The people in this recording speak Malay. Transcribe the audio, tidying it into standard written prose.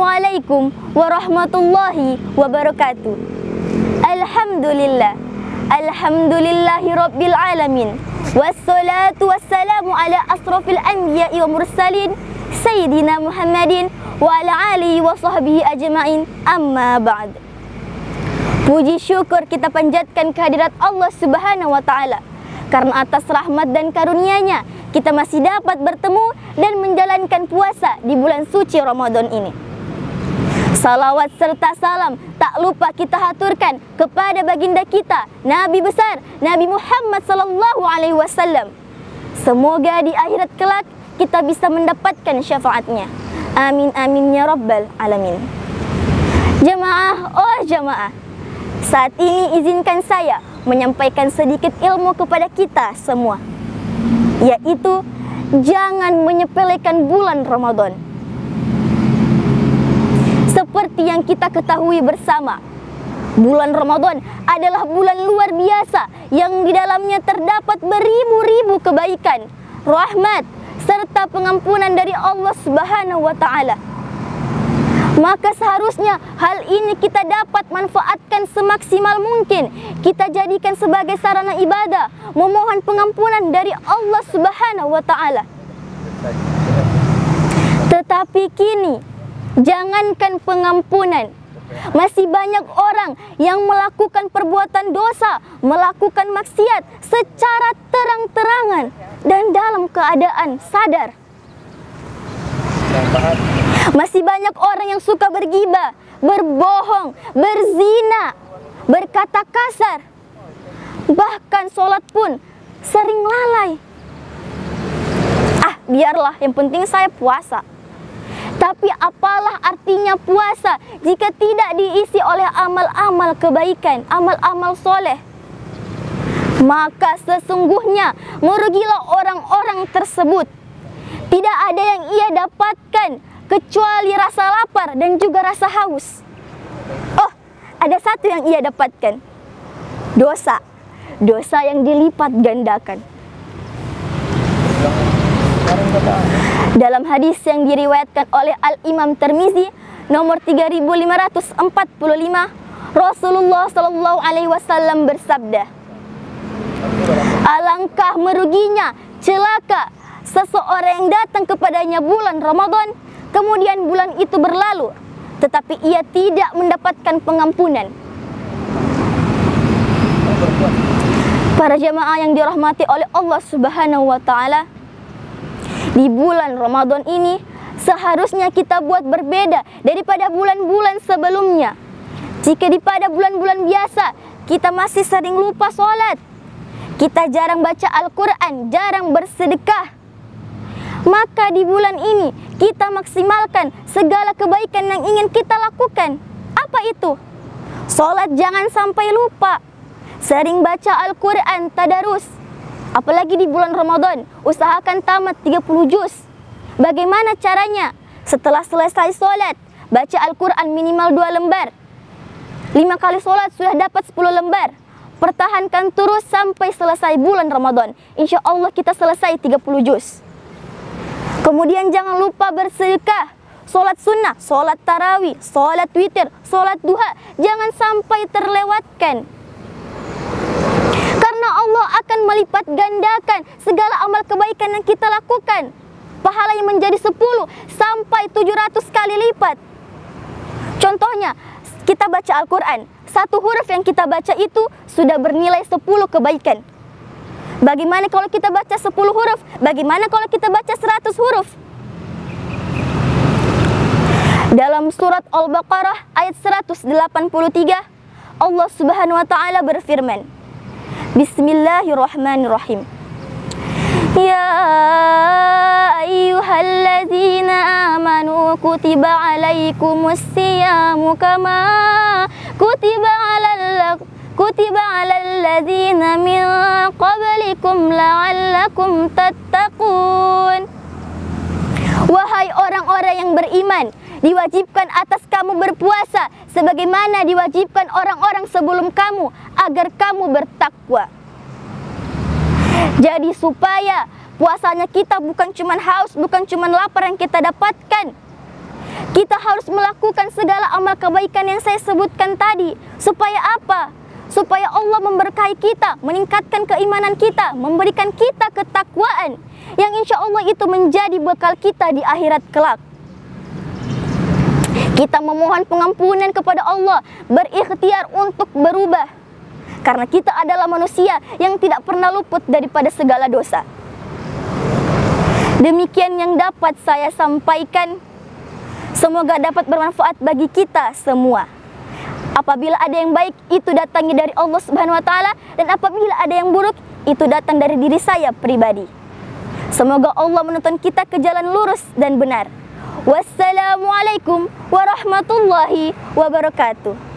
Assalamualaikum warahmatullahi wabarakatuh. Alhamdulillah, alhamdulillahi rabbil alamin. Wassalatu wassalamu ala asrafil anbiya'i wa mursalin Sayyidina Muhammadin wa ala alihi wa sahbihi ajma'in. Amma ba'd. Puji syukur kita panjatkan kehadirat Allah Subhanahu wa ta'ala, karena atas rahmat dan karunia-Nya kita masih dapat bertemu dan menjalankan puasa di bulan suci Ramadan ini. Salawat serta salam tak lupa kita haturkan kepada baginda kita, Nabi besar Nabi Muhammad sallallahu alaihi wasallam. Semoga di akhirat kelak kita bisa mendapatkan syafaatnya. Amin amin ya rabbal alamin. Jamaah, oh jamaah, saat ini izinkan saya menyampaikan sedikit ilmu kepada kita semua, yaitu jangan menyepelekan bulan Ramadan. Seperti yang kita ketahui bersama, bulan Ramadan adalah bulan luar biasa yang di dalamnya terdapat beribu-ribu kebaikan, rahmat, serta pengampunan dari Allah Subhanahu wa ta'ala. Maka seharusnya hal ini kita dapat manfaatkan semaksimal mungkin. Kita jadikan sebagai sarana ibadah, memohon pengampunan dari Allah Subhanahu wa ta'ala. Tetapi kini, jangankan pengampunan, masih banyak orang yang melakukan perbuatan dosa, melakukan maksiat secara terang-terangan dan dalam keadaan sadar. Masih banyak orang yang suka bergibah, berbohong, berzina, berkata kasar, bahkan sholat pun sering lalai. Biarlah, yang penting saya puasa. Tapi apalah artinya puasa jika tidak diisi oleh amal-amal kebaikan, amal-amal soleh? Maka sesungguhnya merugilah orang-orang tersebut. Tidak ada yang ia dapatkan kecuali rasa lapar dan juga rasa haus. Oh, ada satu yang ia dapatkan, dosa. Dosa yang dilipat gandakan. Dalam hadis yang diriwayatkan oleh Al-Imam Tirmizi nomor 3545, Rasulullah sallallahu alaihi wasallam bersabda, alangkah meruginya, celaka seseorang yang datang kepadanya bulan Ramadan, kemudian bulan itu berlalu, tetapi ia tidak mendapatkan pengampunan. Para jamaah yang dirahmati oleh Allah Subhanahu wa ta'ala, di bulan Ramadan ini seharusnya kita buat berbeda daripada bulan-bulan sebelumnya. Jika pada bulan-bulan biasa kita masih sering lupa sholat, kita jarang baca Al-Quran, jarang bersedekah, maka di bulan ini kita maksimalkan segala kebaikan yang ingin kita lakukan. Apa itu? Sholat jangan sampai lupa, sering baca Al-Quran, tadarus. Apalagi di bulan Ramadan, usahakan tamat 30 juz. Bagaimana caranya? Setelah selesai sholat, baca Al-Quran minimal 2 lembar. 5 kali sholat sudah dapat 10 lembar. Pertahankan terus sampai selesai bulan Ramadan. Insya Allah kita selesai 30 juz. Kemudian jangan lupa bersedekah, sholat sunnah, sholat tarawih, sholat witir, sholat duha. Jangan sampai terlewatkan. Karena Allah akan melipat gandakan segala amal kebaikan yang kita lakukan. Pahalanya menjadi 10 sampai 700 kali lipat. Contohnya, kita baca Al-Quran, satu huruf yang kita baca itu sudah bernilai 10 kebaikan. Bagaimana kalau kita baca 10 huruf? Bagaimana kalau kita baca 100 huruf? Dalam surat Al-Baqarah ayat 183, Allah Subhanahu wa ta'ala berfirman, Bismillahirrahmanirrahim. Ya ayyuhalladzina amanu kutiba alaikumus siyamu kama kutiba alal ladzina min qablikum la'allakum tattaqun. Wahai orang-orang yang beriman, diwajibkan atas kamu berpuasa sebagaimana diwajibkan orang-orang sebelum kamu agar kamu bertakwa. Jadi supaya puasanya kita bukan cuma haus, bukan cuma lapar yang kita dapatkan, Kita harus melakukan segala amal kebaikan yang saya sebutkan tadi. Supaya apa? Supaya Allah memberkahi kita, meningkatkan keimanan kita, memberikan kita ketakwaan, yang insya Allah itu menjadi bekal kita di akhirat kelak. Kita memohon pengampunan kepada Allah, berikhtiar untuk berubah, karena kita adalah manusia yang tidak pernah luput daripada segala dosa. Demikian yang dapat saya sampaikan. Semoga dapat bermanfaat bagi kita semua. Apabila ada yang baik, itu datangnya dari Allah Subhanahu wa taala, dan apabila ada yang buruk, itu datang dari diri saya pribadi. Semoga Allah menuntun kita ke jalan lurus dan benar. Wassalamualaikum warahmatullahi wabarakatuh.